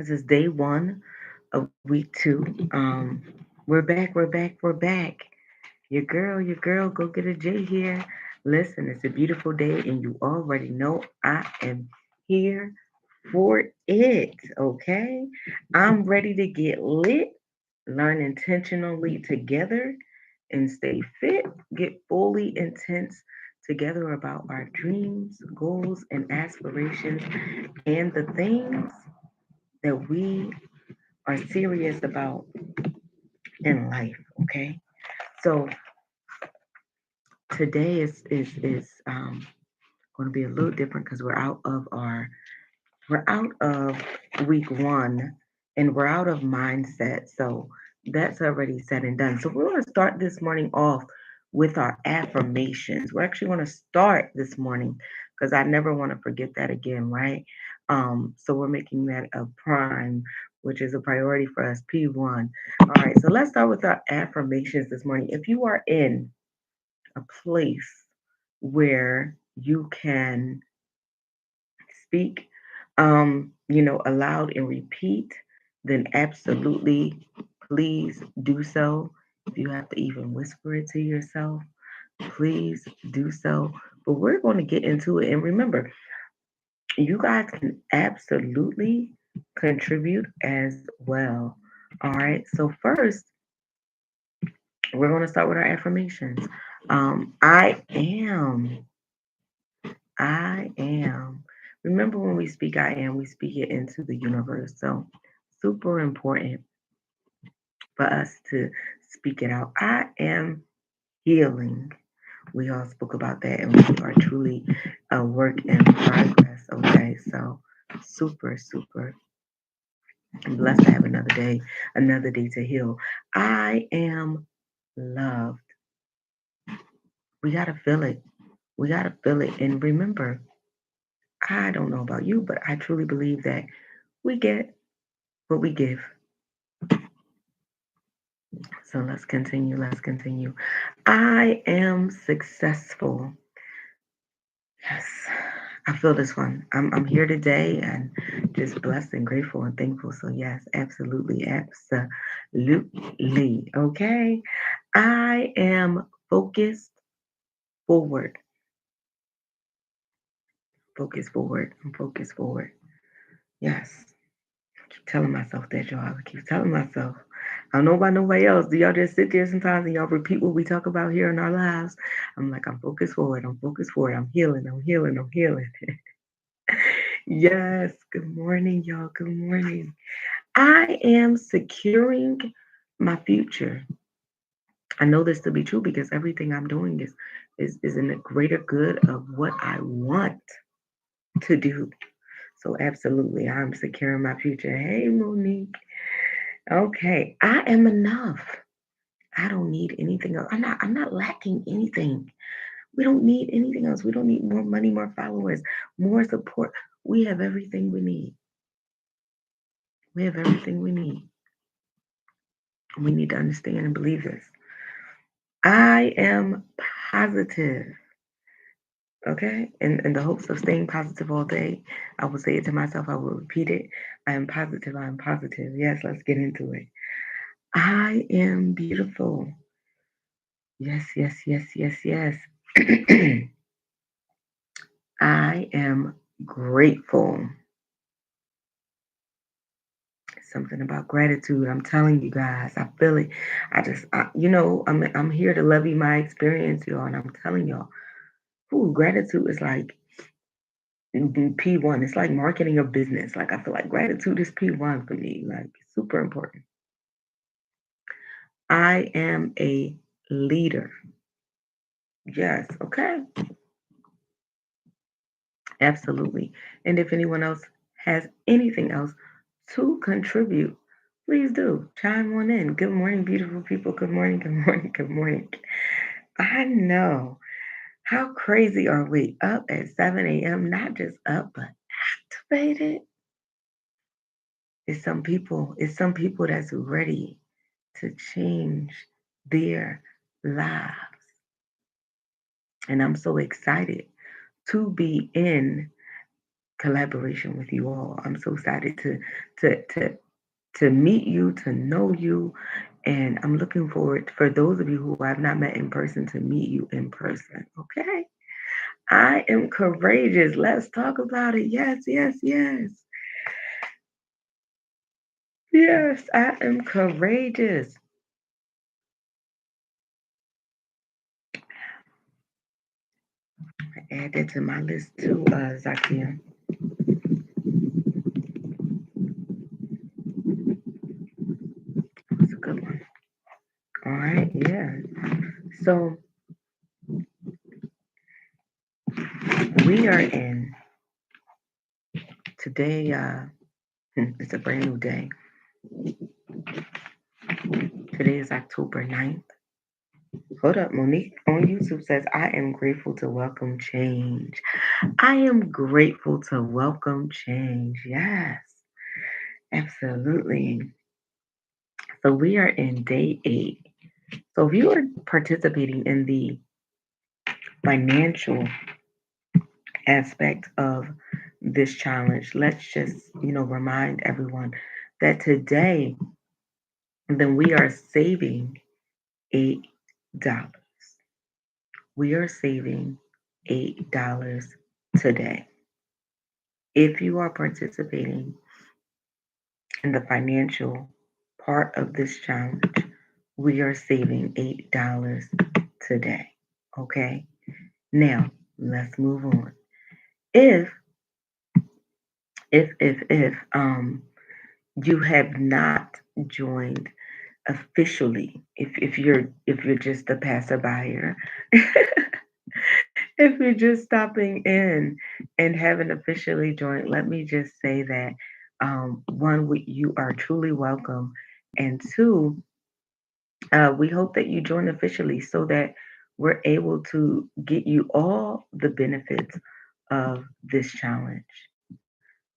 because it's day one of week two. We're back, we're back, we're back. Your girl, go get a J here. Listen, it's a beautiful day, and you already know I am here for it, okay? I'm ready to get lit, learn intentionally together, and stay fit, get fully intense together about our dreams, goals, and aspirations, and the things that we are serious about in life, okay? So today is going to be a little different because we're out of week one and we're out of mindset. So that's already said and done. So we're going to start this morning off with our affirmations. We're actually going to start this morning because I never want to forget that again, right? So we're making that a prime, which is a priority for us, P1. All right, so let's start with our affirmations this morning. If you are in a place where you can speak, aloud and repeat, then absolutely please do so. If you have to even whisper it to yourself, please do so. But we're going to get into it. And remember, you guys can absolutely contribute as well. All right. So, first, we're going to start with our affirmations. I am. I am. Remember when we speak I am, we speak it into the universe. So, super important for us to speak it out. I am healing. We all spoke about that, and we are truly a work in progress. Okay, so super, super. I'm blessed to have another day to heal. I am loved. We got to feel it. We got to feel it. And remember, I don't know about you, but I truly believe that we get what we give. So let's continue. Let's continue. I am successful. Yes, I feel this one. I'm here today and just blessed and grateful and thankful. So yes, absolutely, absolutely. Okay. I am focused forward. Focus forward. I'm focused forward. Yes. Keep telling myself that, y'all. I keep telling myself. I don't know about nobody else. Do y'all just sit there sometimes and y'all repeat what we talk about here in our lives? I'm like, I'm focused forward. I'm focused forward. I'm healing. I'm healing. I'm healing. Yes. Good morning, y'all. Good morning. I am securing my future. I know this to be true because everything I'm doing is in the greater good of what I want to do. So absolutely, I'm securing my future. Hey, Monique. Okay, I am enough. I don't need anything else. I'm not lacking anything. We don't need anything else. We don't need more money, more followers, more support. We have everything we need. We have everything we need. We need to understand and believe this. I am positive. Okay? In the hopes of staying positive all day, I will say it to myself. I will repeat it. I am positive. I am positive. Yes, let's get into it. I am beautiful. Yes, yes, yes, yes, yes. I am grateful. Something about gratitude. I'm telling you guys, I feel it. I'm here to levy my experience, y'all, and I'm telling y'all, ooh, gratitude is like P1. It's like marketing a business. Like I feel like gratitude is P1 for me. Like super important. I am a leader. Yes, okay. Absolutely. And if anyone else has anything else to contribute, please do chime on in. Good morning, beautiful people. Good morning, good morning, good morning. I know. How crazy are we? Up at 7 a.m., not just up, but activated. It's some people that's ready to change their lives. And I'm so excited to be in collaboration with you all. I'm so excited to to to meet you, to know you, and I'm looking forward for those of you who I've not met in person to meet you in person. Okay. I am courageous. Let's talk about it. Yes, yes, yes. Yes, I am courageous. Add that to my list too, Zakia. That's a good one. All right, yeah. So we are in today. It's a brand new day. Today is October 9th. Hold up, Monique on YouTube says, I am grateful to welcome change. I am grateful to welcome change. Yes, absolutely. So we are in day 8. So if you are participating in the financial aspect of this challenge, let's just, remind everyone that today, then we are saving $8. We are saving $8 today. If you are participating in the financial part of this challenge, we are saving $8 today. Okay? Now, let's move on. If you have not joined officially, if you're just a passerby, if you're just stopping in and haven't officially joined, let me just say that one, you are truly welcome, and two, we hope that you join officially so that we're able to get you all the benefits of this challenge.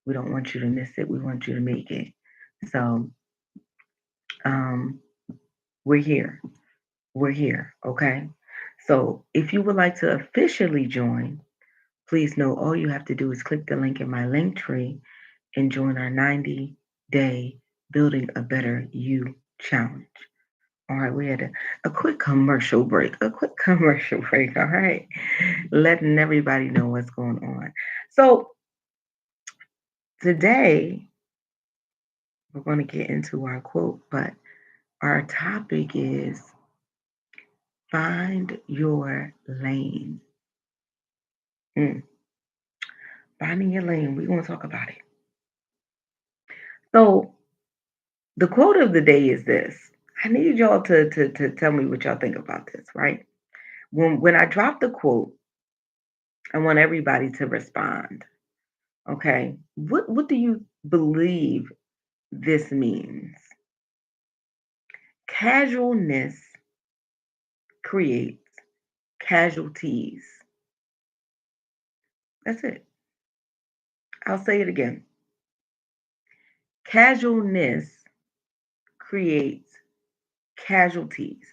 We don't want you to miss it. We want you to make it. So um, we're here. We're here. Okay. So if you would like to officially join, please know all you have to do is click the link in my link tree and join our 90-day Building a Better You challenge. All right, we had a quick commercial break. A quick commercial break. All right, letting everybody know what's going on. So today we're going to get into our quote, but our topic is find your lane. Mm, finding your lane. We're going to talk about it. So the quote of the day is this. I need y'all to tell me what y'all think about this, right? When I drop the quote, I want everybody to respond. Okay. What do you believe this means? Casualness creates casualties. That's it. I'll say it again. Casualness creates casualties.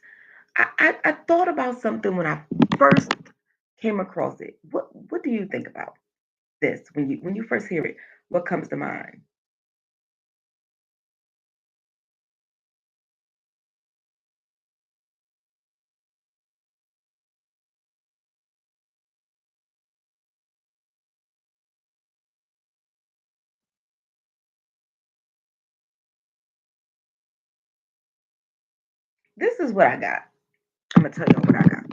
I thought about something when I first came across it. What do you think about this when you first hear it? What comes to mind? This is what I got. I'm gonna tell you what I got.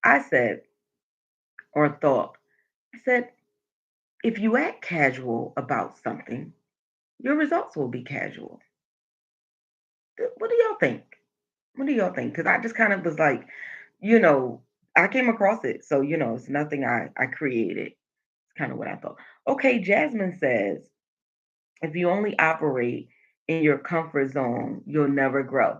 I said or thought. I said if you act casual about something, your results will be casual. What do y'all think? What do y'all think? Because I just kind of was like, you know, I came across it. So, it's nothing I created. It's kind of what I thought. Okay, Jasmine says, if you only operate in your comfort zone, you'll never grow.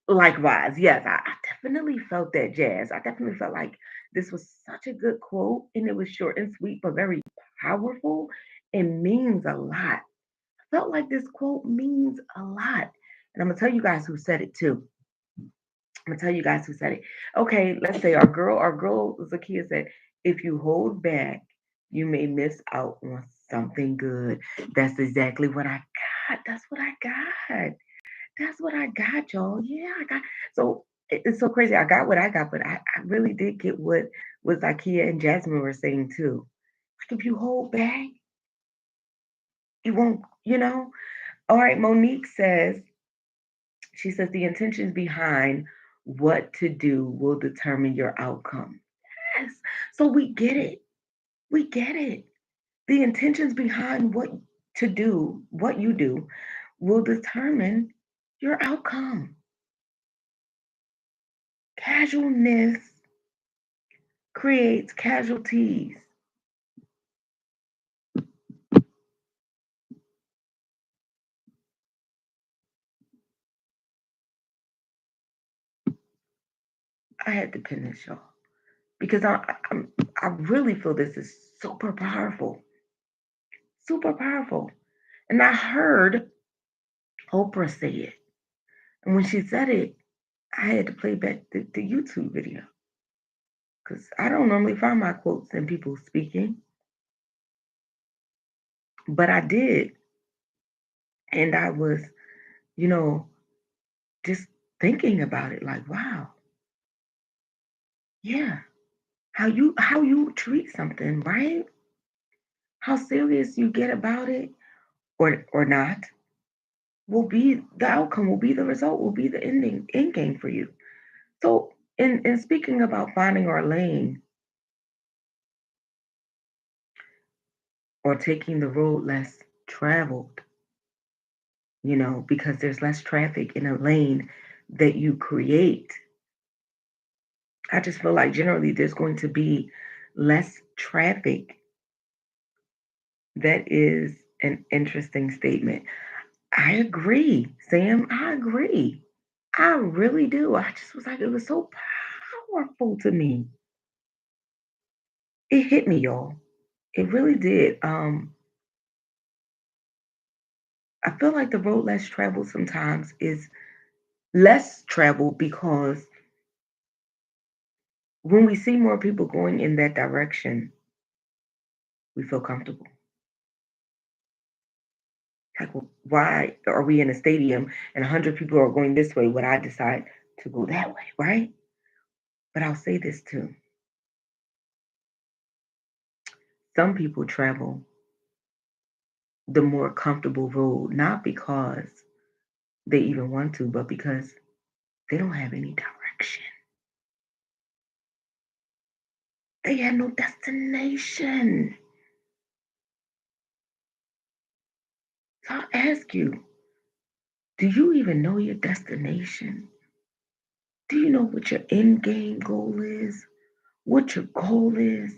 Likewise, yes, I definitely felt that, Jazz. I definitely felt like this was such a good quote, and it was short and sweet, but very powerful. It means a lot. I felt like this quote means a lot. And I'm going to tell you guys who said it too. I'm gonna tell you guys who said it. Okay, let's say our girl Zakia said, if you hold back, You may miss out on something good. That's exactly what I got. That's what I got. That's what I got, y'all. Yeah, I got. So it's so crazy. I got what I got, but I really did get what was Ikea and Jasmine were saying too. Like if you hold back, you won't, All right, Monique says, she says the intentions behind what to do will determine your outcome. Yes. So we get it. We get it. The intentions behind what you do, will determine your outcome. Casualness creates casualties. I had to pin this, y'all, because I really feel this is super powerful, super powerful. And I heard Oprah say it, and when she said it, I had to play back the YouTube video because I don't normally find my quotes in people speaking, but I did, and I was, you know, just thinking about it, like, wow, yeah, how you treat something, right? How serious you get about it, or not, will be the outcome, will be the result, will be the end game for you. So, in speaking about finding our lane or taking the road less traveled, because there's less traffic in a lane that you create, I just feel like generally there's going to be less traffic. That is an interesting statement. I agree, Sam. I agree. I really do. I just was like, it was so powerful to me. It hit me, y'all. It really did. I feel like the road less traveled sometimes is less traveled because when we see more people going in that direction, we feel comfortable. Like, well, why are we in a stadium and 100 people are going this way? Would I decide to go that way, right? But I'll say this too. Some people travel the more comfortable road, not because they even want to, but because they don't have any direction. They have no destination. So I'll ask you, do you even know your destination? Do you know what your end game goal is? What your goal is?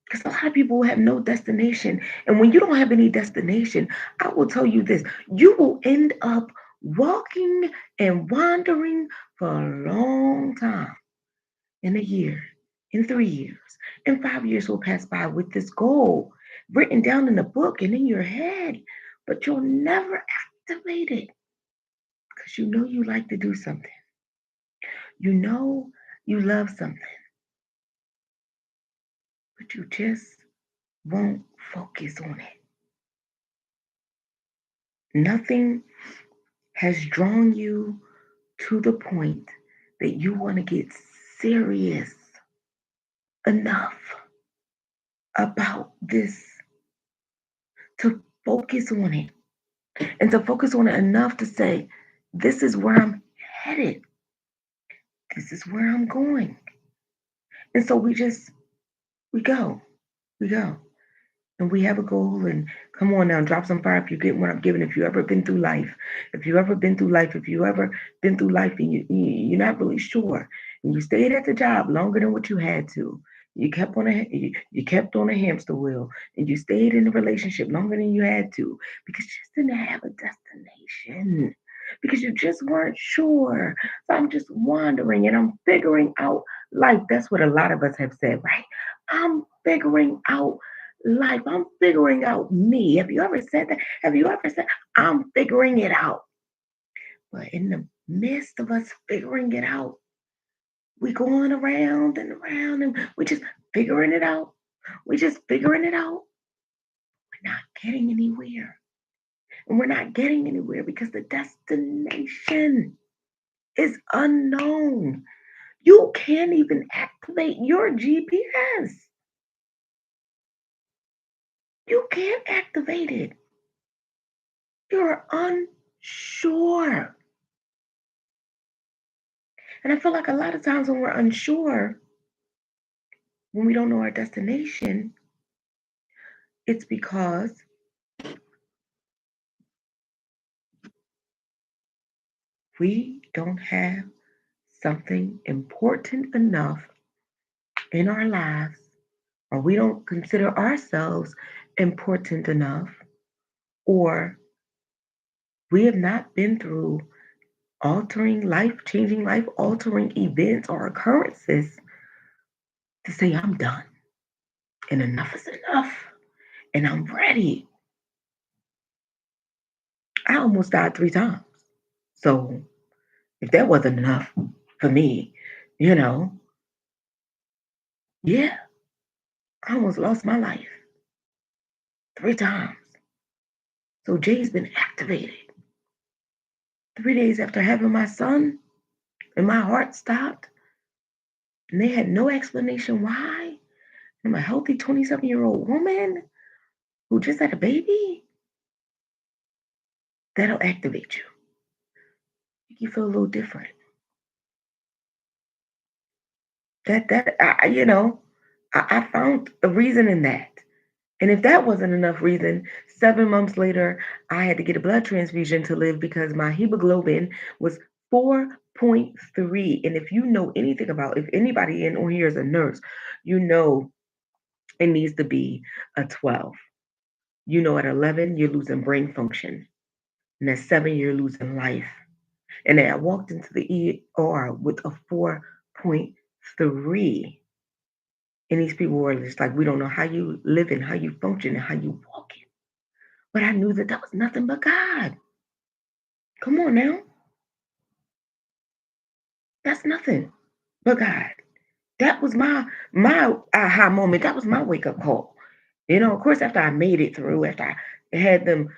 Because a lot of people have no destination. And when you don't have any destination, I will tell you this, you will end up walking and wandering for a long time. In a year, in 3 years, in 5 years will pass by with this goal written down in a book and in your head, but you'll never activate it because you know you like to do something. You know you love something, but you just won't focus on it. Nothing has drawn you to the point that you want to get serious enough about this to focus on it and to focus on it enough to say, this is where I'm headed. This is where I'm going. And so we go, we go. And we have a goal. And come on now, drop some fire if you get what I'm giving. If you ever been through life, if you ever been through life and you're not really sure, and you stayed at the job longer than what you had to, you kept on a hamster wheel, and you stayed in the relationship longer than you had to because you just didn't have a destination. Because you just weren't sure. So I'm just wandering and I'm figuring out life. That's what a lot of us have said, right? I'm figuring out life. I'm figuring out me. Have you ever said that? Have you ever said, I'm figuring it out? But in the midst of us figuring it out, we going around and around and we're just figuring it out. We're just figuring it out. We're not getting anywhere. And we're not getting anywhere because the destination is unknown. You can't even activate your GPS. You can't activate it. You're unsure. And I feel like a lot of times when we're unsure, when we don't know our destination, it's because we don't have something important enough in our lives, or we don't consider ourselves important enough, or we have not been through life changing, life altering events or occurrences to say, I'm done and enough is enough and I'm ready. I almost died 3 times. So if that wasn't enough for me, you know, yeah, I almost lost my life 3 times. So Jay's been activated. 3 days after having my son, and my heart stopped, and they had no explanation why. I'm a healthy 27-year-old woman who just had a baby. That'll activate you. Make you feel a little different. I found a reason in that. And if that wasn't enough reason, 7 months later, I had to get a blood transfusion to live because my hemoglobin was 4.3. And if you know anything about, if anybody in on here is a nurse, you know it needs to be a 12. You know, at 11, you're losing brain function. And at 7, you're losing life. And then I walked into the ER with a 4.3. And these people were just like, we don't know how you live and how you function and how you walk it. But I knew that that was nothing but God. Come on now. That's nothing but God. That was my aha moment. That was my wake up call. You know, of course, after I made it through, after I had them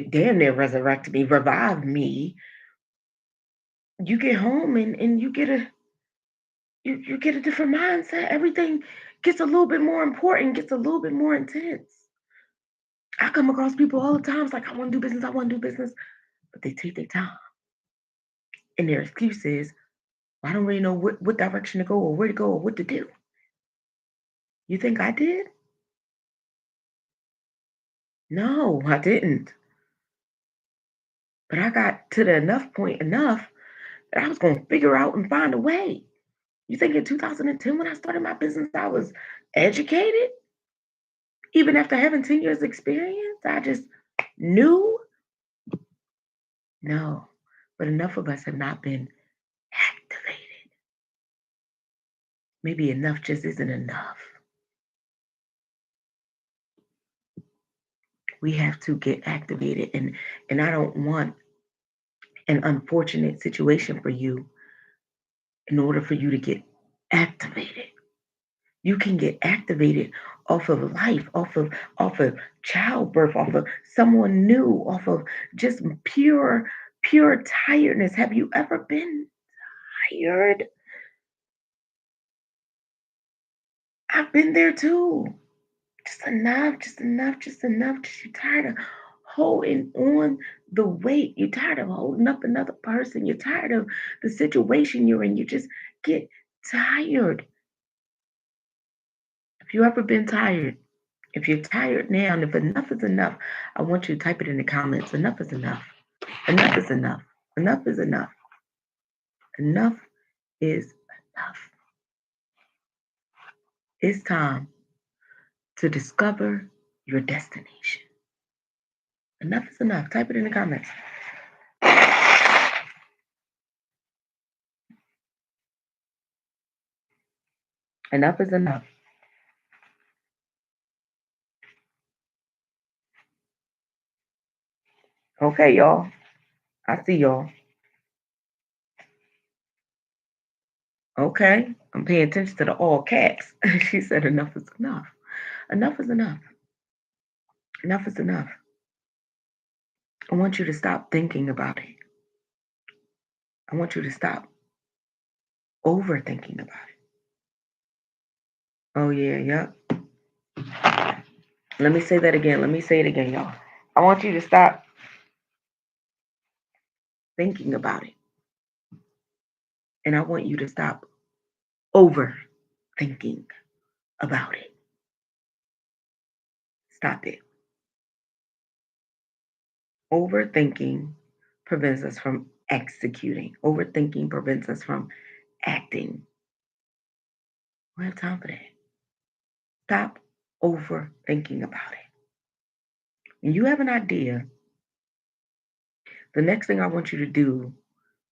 damn near resurrect me, revive me, you get home and you get a different mindset. Everything gets a little bit more important, gets a little bit more intense. I come across people all the time. It's like, I want to do business, I want to do business, but they take their time. And their excuse is, I don't really know what direction to go or where to go or what to do. You think I did? No, I didn't. But I got to the enough point enough that I was going to figure out and find a way. You think in 2010 when I started my business, I was educated? Even after having 10 years experience, I just knew? No. But enough of us have not been activated. Maybe enough just isn't enough. We have to get activated, and I don't want an unfortunate situation for you in order for you to get activated. You can get activated off of life, off of childbirth, off of someone new, off of just pure tiredness. Have you ever been tired? I've been there too. Just enough, just enough, just enough. Just you're tired of holding on the weight. You're tired of holding up another person. You're tired of the situation you're in. You just get tired. If you ever been tired, if you're tired now, and if enough is enough, I want you to type it in the comments. Enough is enough. Enough is enough. Enough is enough. Enough is enough. It's time to discover your destination. Enough is enough. Type it in the comments. Enough is enough. Okay, y'all. I see y'all. Okay, I'm paying attention to the all caps. She said, enough is enough. Enough is enough. Enough is enough. I want you to stop thinking about it. I want you to stop overthinking about it. Oh, yeah, yep. Let me say that again. Let me say it again, y'all. I want you to stop thinking about it. And I want you to stop overthinking about it. Stop it. Overthinking prevents us from executing. Overthinking prevents us from acting. We don't have time for that. Stop overthinking about it. When you have an idea, the next thing I want you to do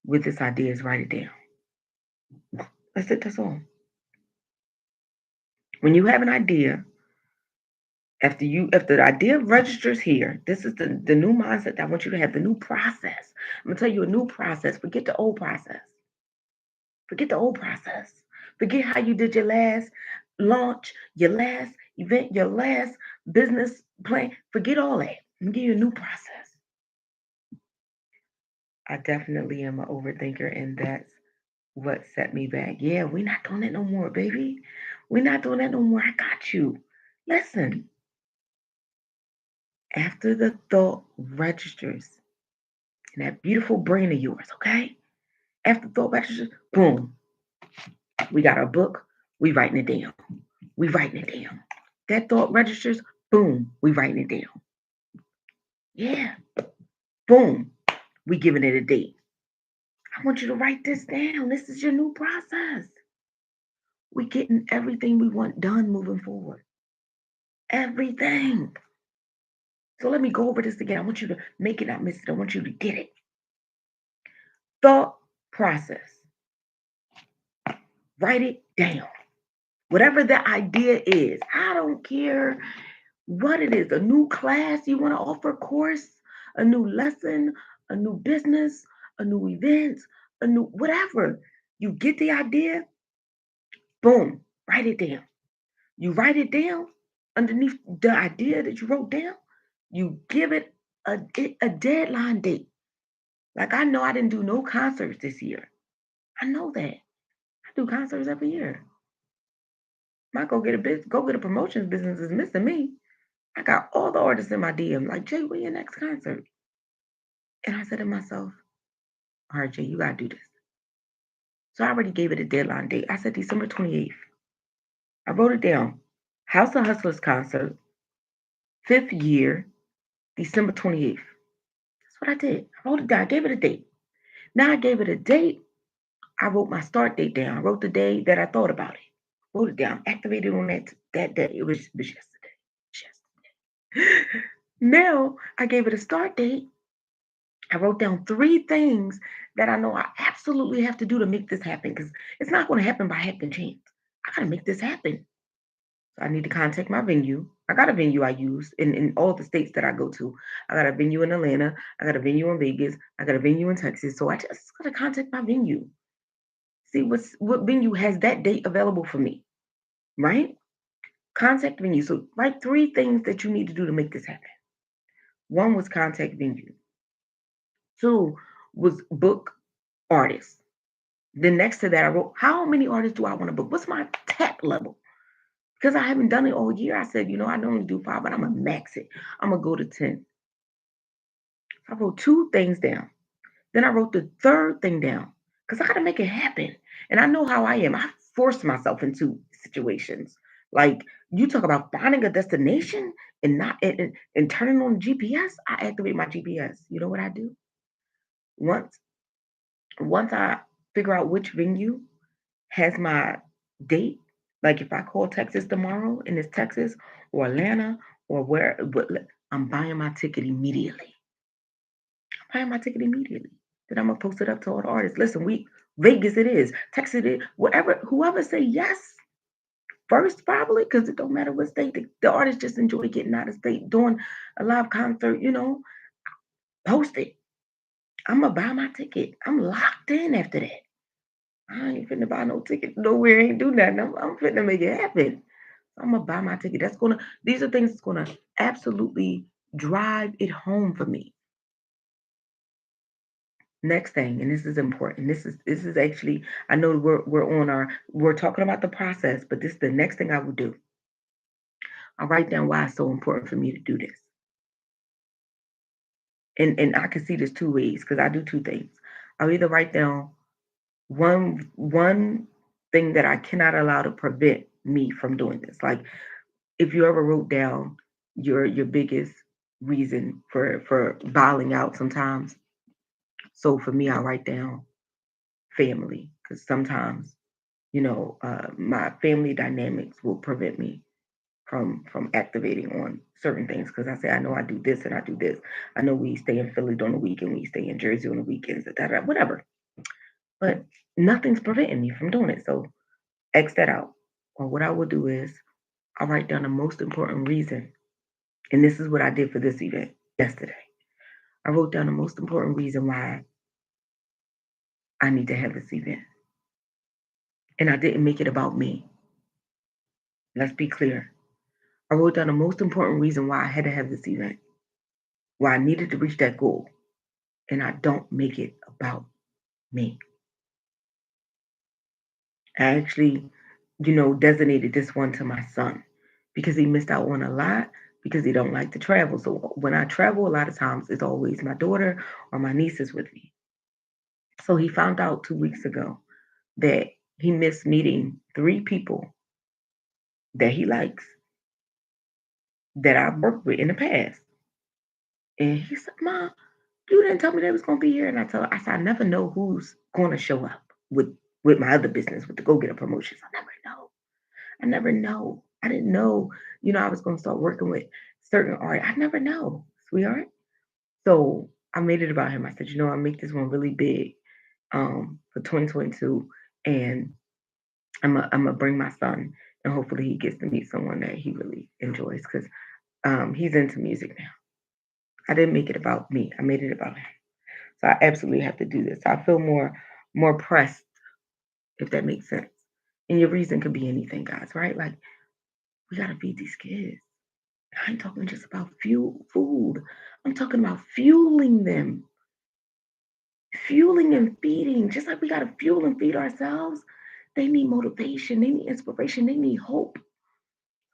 with this idea is write it down. That's it, that's all. When you have an idea, if the idea registers here, this is the new mindset that I want you to have, the new process. I'm gonna tell you a new process. Forget the old process. Forget the old process. Forget how you did your last launch, your last event, your last business plan. Forget all that. I'm gonna give you a new process. I definitely am an overthinker, and that's what set me back. Yeah, we're not doing that no more, baby. We're not doing that no more. I got you. Listen, after the thought registers in that beautiful brain of yours, okay? After the thought registers, boom, we got our book. We writing it down. We writing it down. That thought registers, boom, we writing it down. Yeah, boom, we giving it a date. I want you to write this down. This is your new process. We getting everything we want done moving forward. Everything. So let me go over this again. I want you to make it not miss it. I want you to get it. Thought process. Write it down. Whatever the idea is, I don't care what it is, a new class you want to offer, course, a new lesson, a new business, a new event, a new whatever. You get the idea, boom, write it down. You write it down underneath the idea that you wrote down, you give it a deadline date. Like I know I didn't do no concerts this year. I know that. I do concerts every year. My go get a promotions business is missing me. I got all the artists in my DM like, Jay, when your next concert? And I said to myself, all right, Jay, you gotta do this. So I already gave it a deadline date. I said December 28th. I wrote it down. House of Hustlers concert, fifth year, December 28th. That's what I did. I wrote it down. I gave it a date. Now I gave it a date. I wrote my start date down. I wrote the day that I thought about it. Wrote it down. Activated on that day. It was yesterday. Yesterday. Now I gave it a start date. I wrote down three things that I know I absolutely have to do to make this happen because it's not going to happen by happen chance. I got to make this happen. So I need to contact my venue. I got a venue I use in all the states that I go to. I got a venue in Atlanta. I got a venue in Vegas. I got a venue in Texas. So I just got to contact my venue. See what venue has that date available for me, right? Contact venue. So write three things that you need to do to make this happen. One was contact venue. Two was book artists. Then next to that, I wrote, how many artists do I want to book? What's my tap level? Because I haven't done it all year. I said, I normally do five, but I'm going to max it. I'm going to go to 10. So I wrote two things down. Then I wrote the third thing down because I got to make it happen. And I know how I am. I force myself into situations. Like you talk about finding a destination and not and turning on the GPS. I activate my GPS. You know what I do? Once once I figure out which venue has my date. Like if I call Texas tomorrow and it's Texas or Atlanta or where, but I'm buying my ticket immediately. I'm buying my ticket immediately. Then I'm gonna post it up to all the artists. Listen, we Vegas it is, Texas it is, whatever, whoever say yes first probably, because it don't matter what state the artists just enjoy getting out of state, doing a live concert, post it. I'm gonna buy my ticket. I'm locked in after that. I ain't finna buy no ticket nowhere, ain't do nothing. I'm finna make it happen. I'm gonna buy my ticket. These are things that's gonna absolutely drive it home for me. Next thing, and this is important. This is actually, I know we're talking about the process, but this is the next thing I will do. I'll write down why it's so important for me to do this. And I can see this two ways because I do two things. I'll either write down one thing that I cannot allow to prevent me from doing this. Like if you ever wrote down your biggest reason for bowing out sometimes. So for me, I write down family because sometimes my family dynamics will prevent me from activating on certain things because I say I know I do this and I do this. I know we stay in Philly on the weekend, we stay in Jersey on the weekends, whatever. But nothing's preventing me from doing it. So X that out. Or what I will do is I'll write down the most important reason. And this is what I did for this event yesterday. I wrote down the most important reason why I need to have this event. And I didn't make it about me. Let's be clear. I wrote down the most important reason why I had to have this event, why I needed to reach that goal. And I don't make it about me. I actually, designated this one to my son because he missed out on a lot because he don't like to travel. So when I travel, a lot of times it's always my daughter or my nieces with me. So he found out 2 weeks ago that he missed meeting 3 people that he likes that I've worked with in the past. And he said, "Mom, you didn't tell me they was gonna be here." And I said, "I never know who's gonna show up with my other business with the go getter promotions. I never know. I never know. I didn't know, I was gonna start working with certain art. I never know, sweetheart." So I made it about him. I said, I make this one really big for 2022, and I'm gonna bring my son, and hopefully he gets to meet someone that he really enjoys because he's into music now. I didn't make it about me. I made it about him. So I absolutely have to do this. I feel more pressed, if that makes sense. And your reason could be anything, guys, right? Like we gotta feed these kids. I ain't talking just about food. I'm talking about fueling them, fueling and feeding. Just like we gotta fuel and feed ourselves, they need motivation, they need inspiration, they need hope.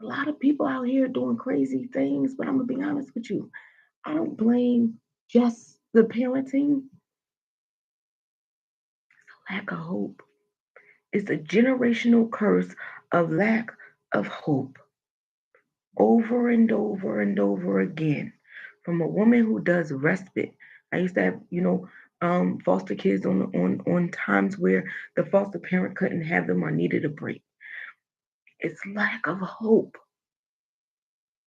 A lot of people out here doing crazy things, but I'm gonna be honest with you. I don't blame just the parenting, lack of hope. It's a generational curse of lack of hope over and over and over again from a woman who does respite. I used to have, foster kids on times where the foster parent couldn't have them or needed a break. It's lack of hope.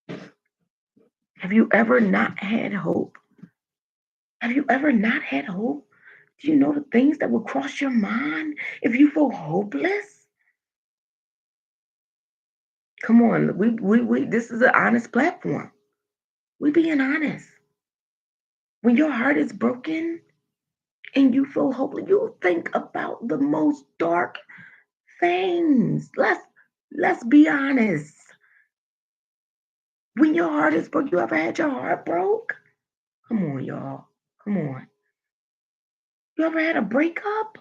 Have you ever not had hope? Have you ever not had hope? Do you know the things that will cross your mind if you feel hopeless? Come on, we this is an honest platform. We being honest. When your heart is broken and you feel hopeless, you think about the most dark things. Let's be honest. When your heart is broke, you ever had your heart broke? Come on, y'all. Come on. You ever had a breakup?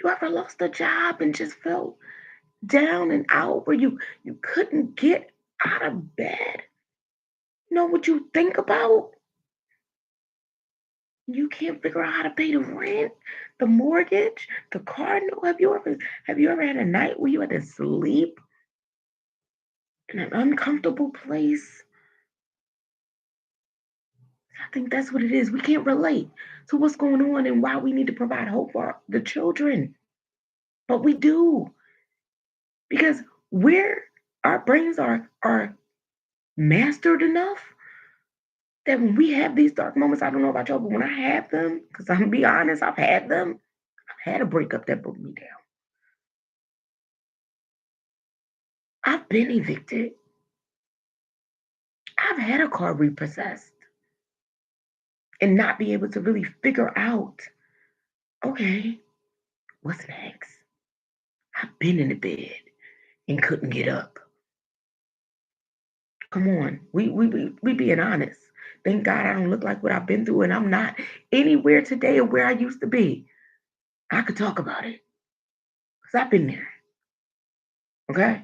You ever lost a job and just felt down and out where you couldn't get out of bed? You know what you think about? You can't figure out how to pay the rent, the mortgage, the car note. Have you ever had a night where you had to sleep in an uncomfortable place? I think that's what it is. We can't relate to what's going on and why we need to provide hope for the children. But we do because we're our brains are mastered enough that when we have these dark moments, I don't know about y'all, but when I have them, because I'm gonna be honest, I've had them. I've had a breakup that broke me down. I've been evicted. I've had a car repossessed and not be able to really figure out, okay, What's next? I've been in the bed and couldn't get up. Come on, we being honest. Thank God I don't look like what I've been through, and I'm not anywhere today of where I used to be. I could talk about it because I've been there. Okay,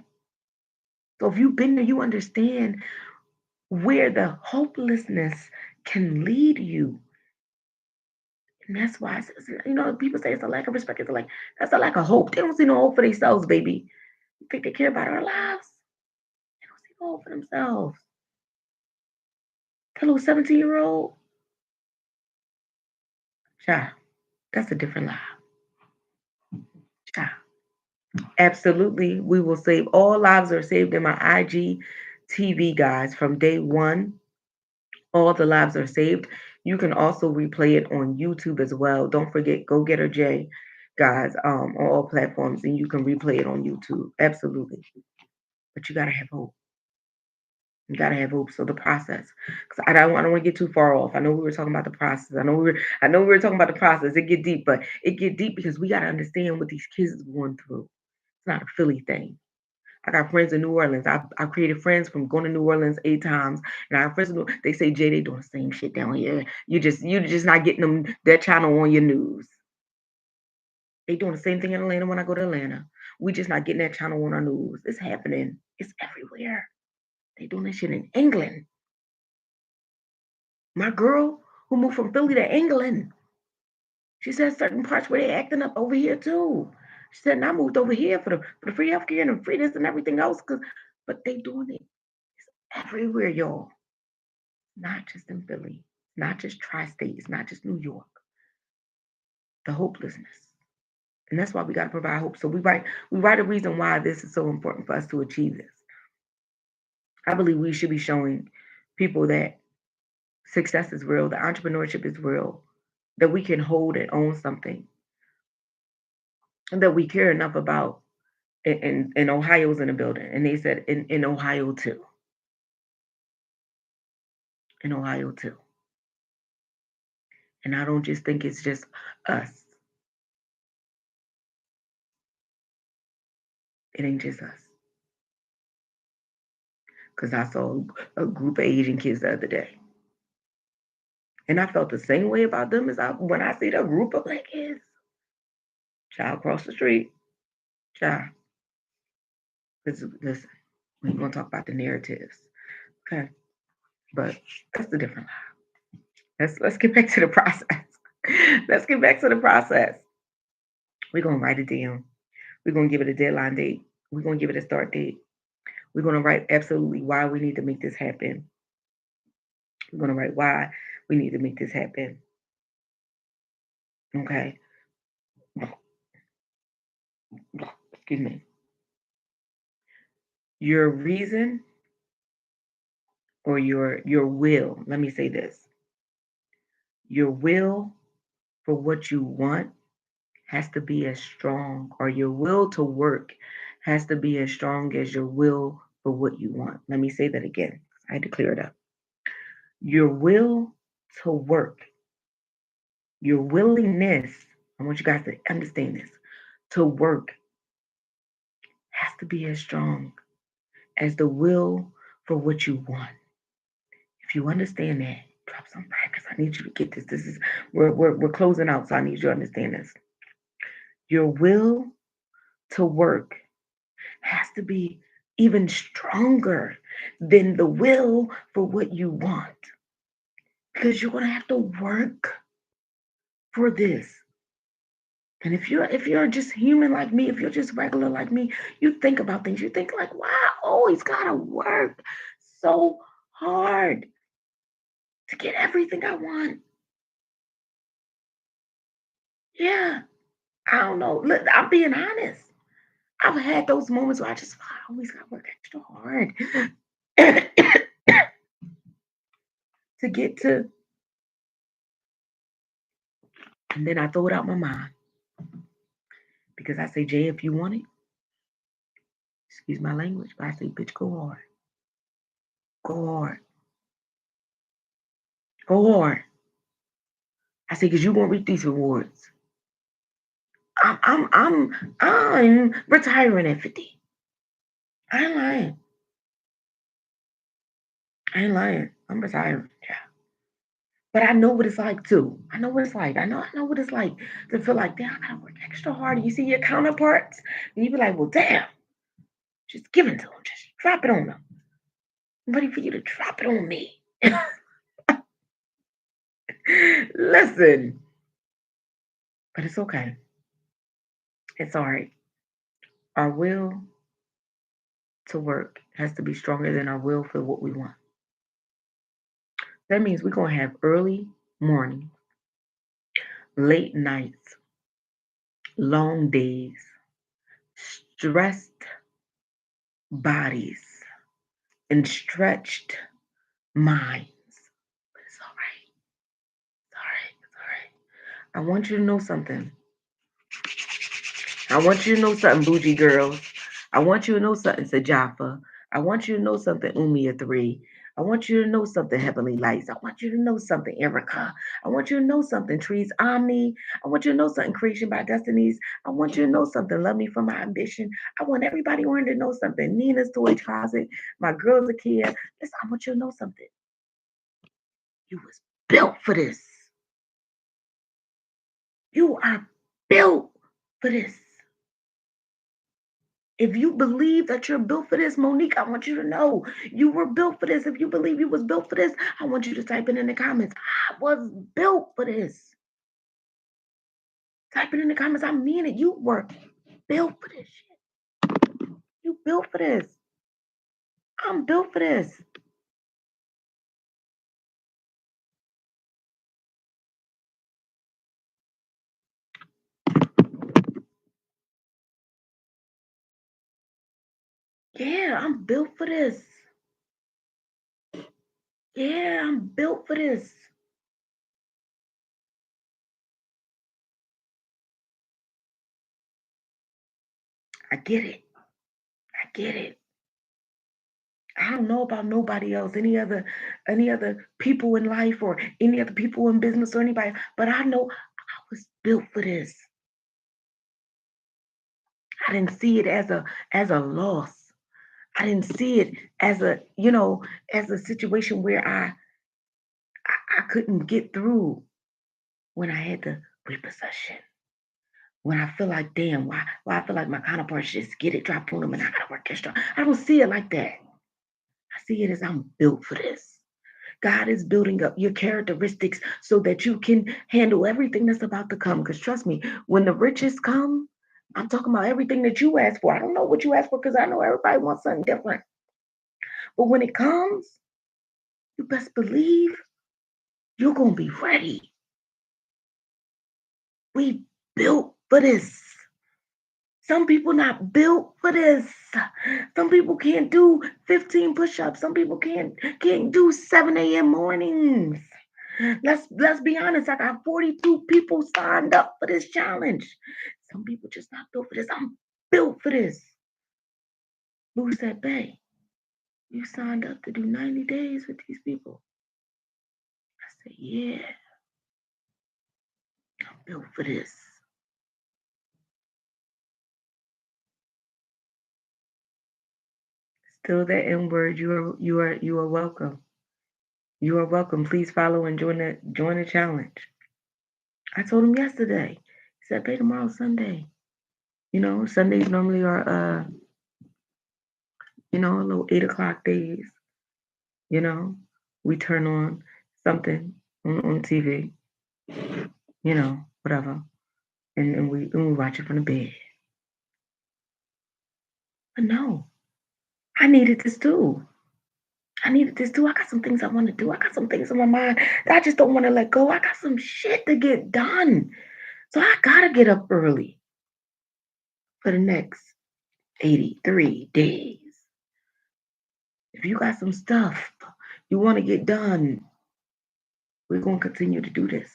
so if you've been there, you understand where the hopelessness can lead you, and that's why people say it's a lack of respect. It's like that's a lack of hope. They don't see no hope for themselves, baby. You think they care about our lives? They don't see no hope for themselves. That little 17-year-old child, that's a different life. Child. Absolutely. We will save all lives are saved in my IGTV, guys, from day one. All the lives are saved. You can also replay it on YouTube as well. Don't forget, Go Getter J, guys, on all platforms, and you can replay it on YouTube. Absolutely. But you gotta have hope. You gotta have hope. So the process, because I don't want to get too far off. I know we were talking about the process. I know we were talking about the process. It get deep, but it get deep because we gotta understand what these kids are going through. It's not a Philly thing. I got friends in New Orleans. I've created friends from going to New Orleans 8 times, and I have friends. They say, Jay, they doing the same shit down here. You just not getting them that channel on your news. They doing the same thing in Atlanta when I go to Atlanta. We just not getting that channel on our news. It's happening. It's everywhere. They doing this shit in England. My girl who moved from Philly to England, she said certain parts where they acting up over here too. She said, and I moved over here for the free healthcare and the free this and everything else, but they doing it everywhere, y'all. Not just in Philly, not just tri-state, it's not just New York. The hopelessness. And that's why we got to provide hope. So we write a reason why this is so important for us to achieve this. I believe we should be showing people that success is real, that entrepreneurship is real, that we can hold and own something, and that we care enough about. And Ohio's in the building. And they said in Ohio too. In Ohio too. And I don't just think it's just us. It ain't just us. Because I saw a group of Asian kids the other day. And I felt the same way about them as when I see the group of black kids. Child across the street. Child. Listen, we ain't going to talk about the narratives. Okay. But that's a different lie. Let's get back to the process. Let's get back to the process. We're going to write it down. We're going to give it a deadline date. We're going to give it a start date. We're going to write absolutely why we need to make this happen. We're going to write why we need to make this happen. Okay. Excuse me. Your reason or your will, let me say this. Your will for what you want has to be as strong, or your will to work has to be as strong as your will for what you want. Let me say that again. I had to clear it up. Your will to work, your willingness, I want you guys to understand this, to work has to be as strong as the will for what you want. If you understand that, drop some practice. I need you to get this. This is we're closing out, so I need you to understand this. Your will to work has to be even stronger than the will for what you want. Because you're gonna have to work for this. And if you're just human like me, if you're just regular like me, you think about things. You think like, wow, I always gotta work so hard to get everything I want. Yeah, I don't know. Look, I'm being honest. I've had those moments where I just feel I always gotta work extra hard to get to, and then I throw it out my mind because I say, Jay, if you want it, excuse my language, but I say, bitch, go hard, go hard, go hard. I say, because you're gonna reap these rewards. I'm retiring at 50. I ain't lying. I ain't lying. I'm retiring. Yeah. But I know what it's like too. I know what it's like. I know what it's like to feel like, damn, I gotta work extra hard. You see your counterparts, and you be like, well, damn, just give it to them. Just drop it on them. I'm ready for you to drop it on me. Listen, but it's okay. It's all right. Our will to work has to be stronger than our will for what we want. That means we're gonna have early morning, late nights, long days, stressed bodies, and stretched minds. But it's all right. It's all right. It's all right. I want you to know something. I want you to know something, bougie girls. I want you to know something, Sajafa. I want you to know something, Umia 3. I want you to know something, Heavenly Lights. I want you to know something, Erica. I want you to know something, Trees Omni. I want you to know something, Creation by Destinies. I want you to know something, Love Me for My Ambition. I want everybody on to know something, Nina's Toy Closet, my girl Zakia. Listen, I want you to know something. You was built for this. You are built for this. If you believe that you're built for this, Monique, I want you to know you were built for this. If you believe you was built for this, I want you to type it in the comments. I was built for this. Type it in the comments. I mean it. You were built for this shit. You built for this. I'm built for this. Yeah, I'm built for this. Yeah, I'm built for this. I get it. I get it. I don't know about nobody else, any other people in life or any other people in business or anybody, but I know I was built for this. I didn't see it as a loss. I didn't see it as a situation where I couldn't get through when I had the repossession. When I feel like, damn, why I feel like my counterparts just get it, drop on them, and I gotta work extra. I don't see it like that. I see it as I'm built for this. God is building up your characteristics so that you can handle everything that's about to come. Because trust me, when the riches come, I'm talking about everything that you asked for. I don't know what you asked for because I know everybody wants something different. But when it comes, you best believe you're going to be ready. We built for this. Some people not built for this. Some people can't do 15 push-ups. Some people can't do 7 a.m. mornings. Let's be honest. I got 42 people signed up for this challenge. Some people just not built for this. I'm built for this. Lou said, Bay, you signed up to do 90 days with these people. I said, yeah, I'm built for this. Still that N word. You are welcome. You are welcome. Please follow and join the challenge. I told him yesterday. He said, Bay, tomorrow's Sunday. Sundays normally are a little 8 o'clock days. You know, we turn on something on TV, whatever, and we watch it from the bed. But no, I needed this too. I needed this too. I got some things I want to do. I got some things in my mind that I just don't want to let go. I got some shit to get done. So I gotta get up early for the next 83 days. If you got some stuff you want to get done, we're gonna continue to do this.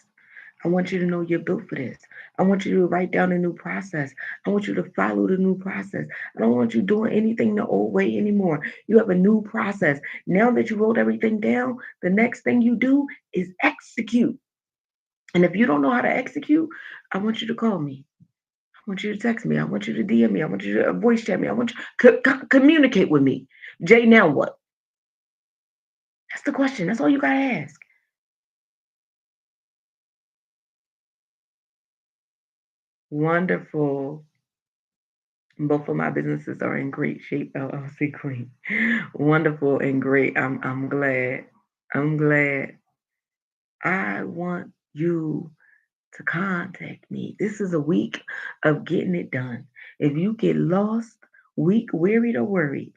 I want you to know you're built for this. I want you to write down a new process. I want you to follow the new process. I don't want you doing anything the old way anymore. You have a new process. Now that you wrote everything down, the next thing you do is execute. And if you don't know how to execute, I want you to call me. I want you to text me. I want you to DM me. I want you to voice chat me. I want you to communicate with me. Jay, now what? That's the question. That's all you gotta ask. Wonderful. Both of my businesses are in great shape, LLC Queen. Wonderful and great. I'm glad. I'm glad. I want you to contact me. This is a week of getting it done. If you get lost, weak, wearied, or worried,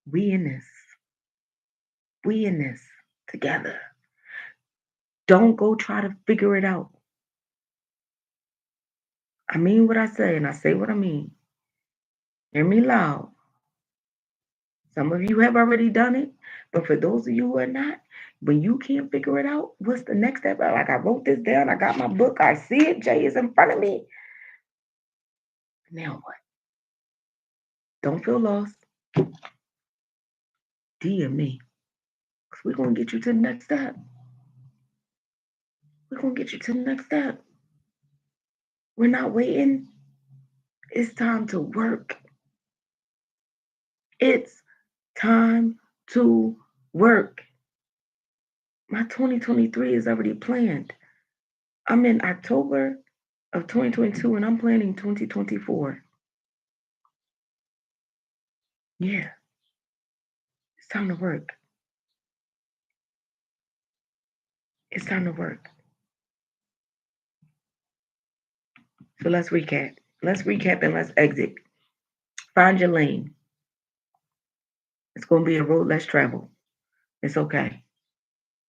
we in this. We in this together. Don't go try to figure it out. I mean what I say, and I say what I mean. Hear me loud. Some of you have already done it, but for those of you who are not, when you can't figure it out, what's the next step? Like I wrote this down, I got my book, I see it, Jay is in front of me. Now what? Don't feel lost. DM me. Because we're going to get you to the next step. We're going to get you to the next step. We're not waiting. It's time to work. It's time to work. My 2023 is already planned. I'm in October of 2022 and I'm planning 2024. Yeah, it's time to work. It's time to work. So let's recap. Let's recap and let's exit. Find your lane. It's going to be a road less traveled. It's okay.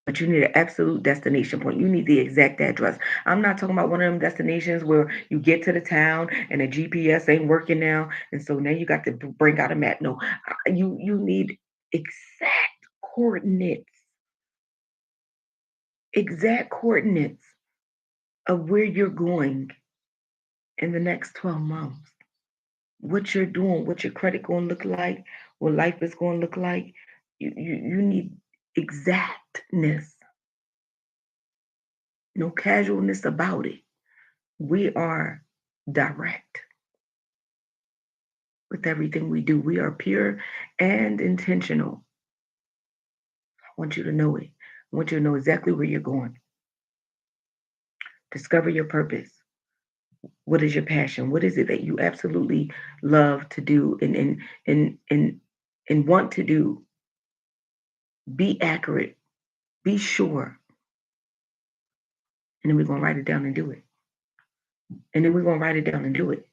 But you need an absolute destination point. You need the exact address. I'm not talking about one of them destinations where you get to the town and the GPS ain't working now, and so now you got to bring out a map. No, you need exact coordinates, exact coordinates of where you're going in the next 12 months. What you're doing, what your credit going to look like, what life is going to look like. You need exactness, no casualness about it. We are direct with everything we do. We are pure and intentional. I want you to know it. I want you to know exactly where you're going. Discover your purpose. What is your passion? What is it that you absolutely love to do and want to do? Be accurate. Be sure. And then we're gonna write it down and do it. And then we're gonna write it down and do it.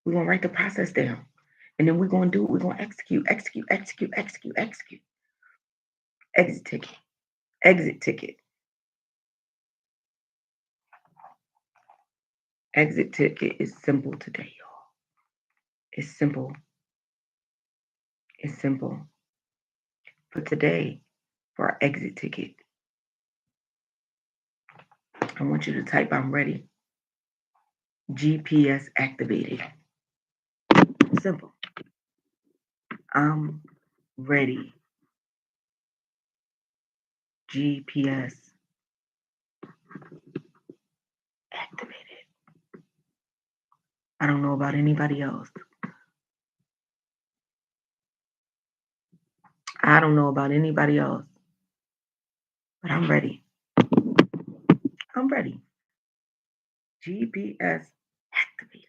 We're gonna write the process down. And then we're gonna do it. We're gonna execute, execute, execute, execute, execute. Exit ticket. Exit ticket. Exit ticket is simple today, y'all. It's simple. It's simple. For today, for our exit ticket, I want you to type I'm ready. GPS activated. Simple. I'm ready. GPS activated. I don't know about anybody else. I don't know about anybody else. But I'm ready. I'm ready. GPS activated.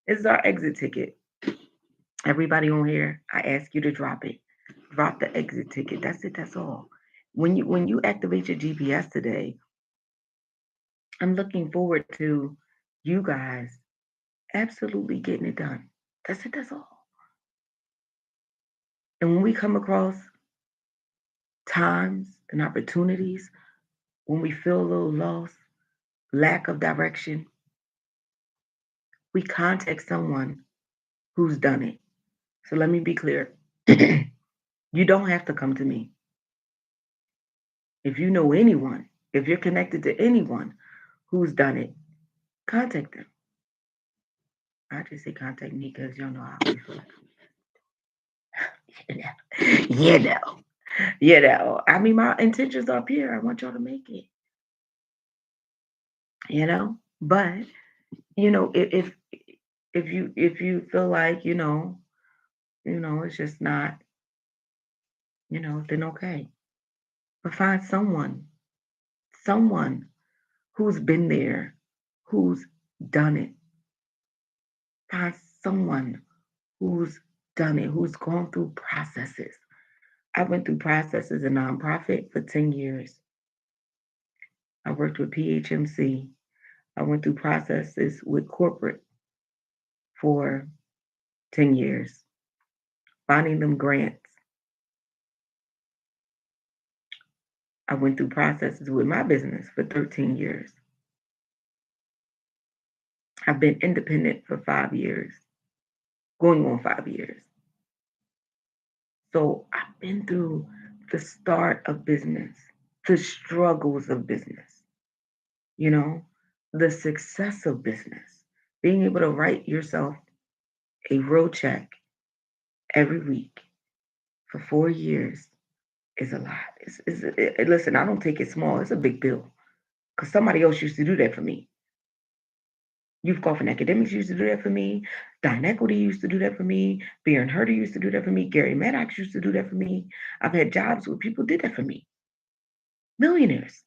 This is our exit ticket. Everybody on here, I ask you to drop it. Drop the exit ticket. That's it. That's all. When you activate your GPS today, I'm looking forward to you guys absolutely getting it done. That's it. That's all. And when we come across times and opportunities, when we feel a little lost, lack of direction, we contact someone who's done it. So let me be clear. You don't have to come to me. If you know anyone, if you're connected to anyone who's done it, contact them. I just say contact me because y'all know how I feel like. You know, you know. I mean, my intentions are pure. I want y'all to make it. But if if you feel like, it's just not, then okay. But find someone who's been there, who's done it. Find someone who's done it, who's gone through processes. I went through processes in nonprofit for 10 years. I worked with PHMC. I went through processes with corporate for 10 years, finding them grants. I went through processes with my business for 13 years. I've been independent for 5 years, going on 5 years. So I've been through the start of business, the struggles of business, you know, the success of business, being able to write yourself a real check every week for 4 years is a lot. Listen, I don't take it small. It's a big bill because somebody else used to do that for me. Youth Golf and Academics used to do that for me. Dine Equity used to do that for me. Beer and Herder used to do that for me. Gary Maddox used to do that for me. I've had jobs where people did that for me. Millionaires.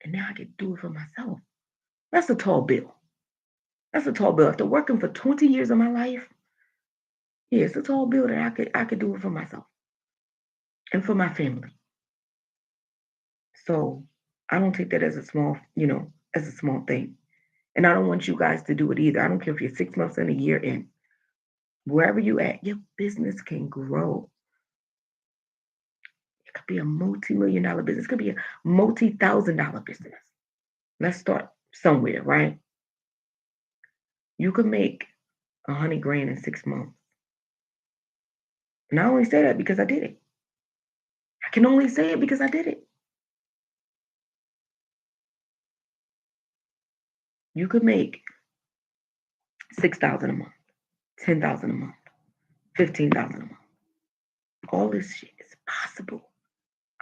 And now I get to do it for myself. That's a tall bill. That's a tall bill. After working for 20 years of my life, yeah, it's a tall bill that I could do it for myself and for my family. So I don't take that as a small, as a small thing. And I don't want you guys to do it either. I don't care if you're 6 months in, a year in, wherever you at, your business can grow. It could be a multi-million dollar business. It could be a multi-thousand-dollar business. Let's start somewhere, right? You could make 100 grand in 6 months. And I only say that because I did it. I can only say it because I did it. You could make 6,000 a month, 10,000 a month, 15,000 a month. All this shit is possible.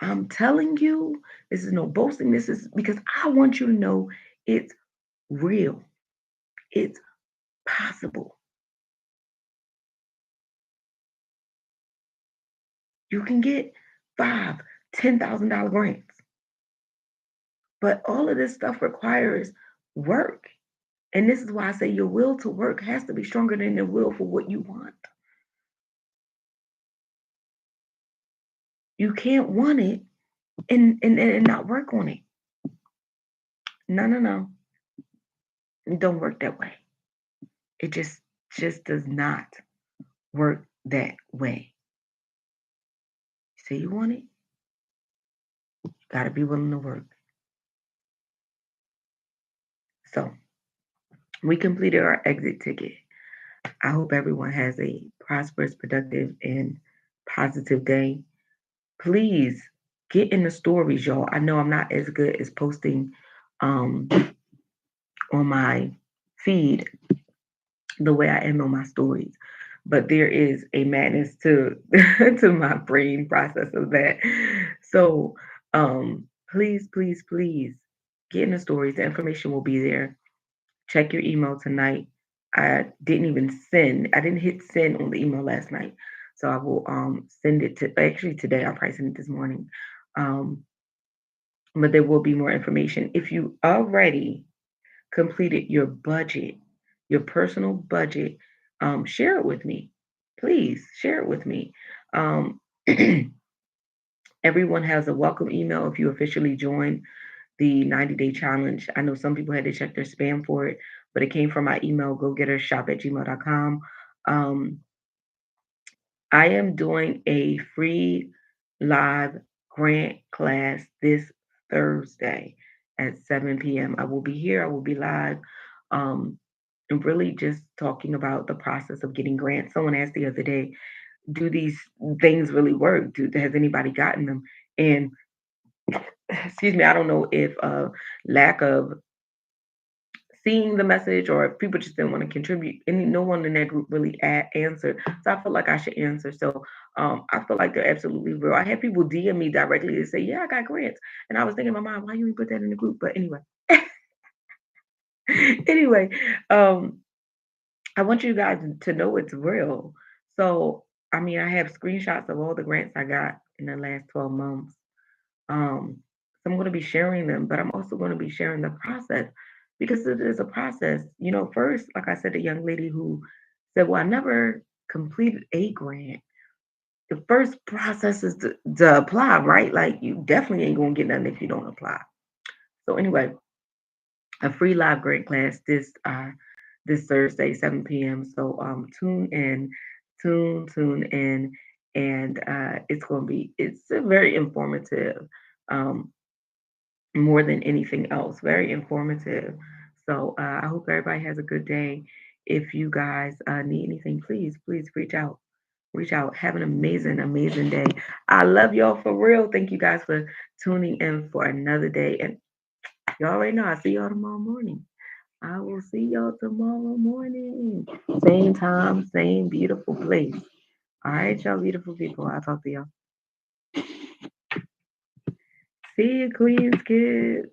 I'm telling you, this is no boasting. This is because I want you to know it's real. It's possible. You can get five, $10,000 grants. But all of this stuff requires work. And this is why I say your will to work has to be stronger than the will for what you want. You can't want it and not work on it. No, no, no. It don't work that way. It just does not work that way. You say you want it, you gotta be willing to work. So we completed our exit ticket. I hope everyone has a prosperous, productive, and positive day. Please get in the stories, y'all. I know I'm not as good as posting um, on my feed the way I am on my stories, but there is a madness to to my brain process of that. So please, please, please get in the stories. The information will be there. Check your email tonight. I didn't even send. I didn't hit send on the email last night, so I will send it to actually today. I'll probably send it this morning. Um, but there will be more information. If you already completed your budget, your personal budget, share it with me. Please share it with me. Um, everyone has a welcome email if you officially join the 90-day challenge. I know some people had to check their spam for it, but it came from my email, gogettershop@gmail.com. Um, I am doing a free live grant class this Thursday at 7 p.m. I will be here, I will be live, and really just talking about the process of getting grants. Someone asked the other day, do these things really work? Has anybody gotten them? And excuse me, I don't know if lack of seeing the message or if people just didn't want to contribute. And no one in that group really answered. So I feel like I should answer. So I feel like they're absolutely real. I had people DM me directly to say, yeah, I got grants. And I was thinking in my mind, why you didn't put that in the group? But anyway, Anyway, um, I want you guys to know it's real. So, I mean, I have screenshots of all the grants I got in the last 12 months. So I'm going to be sharing them, but I'm also going to be sharing the process because it is a process. First, like I said, the young lady who said, "Well, I never completed a grant." The first process is to apply, right? Like, you definitely ain't going to get nothing if you don't apply. So, anyway, a free live grant class this Thursday, 7 p.m. So tune in, and it's a very informative, um, more than anything else, very informative. So I hope everybody has a good day. If you guys need anything, please reach out. Reach out. Have an amazing, amazing day. I love y'all for real. Thank you guys for tuning in for another day. And y'all already know I'll see y'all tomorrow morning. I will see y'all tomorrow morning. Same time, same beautiful place. All right, y'all beautiful people. I'll talk to y'all. See you, Queens kids.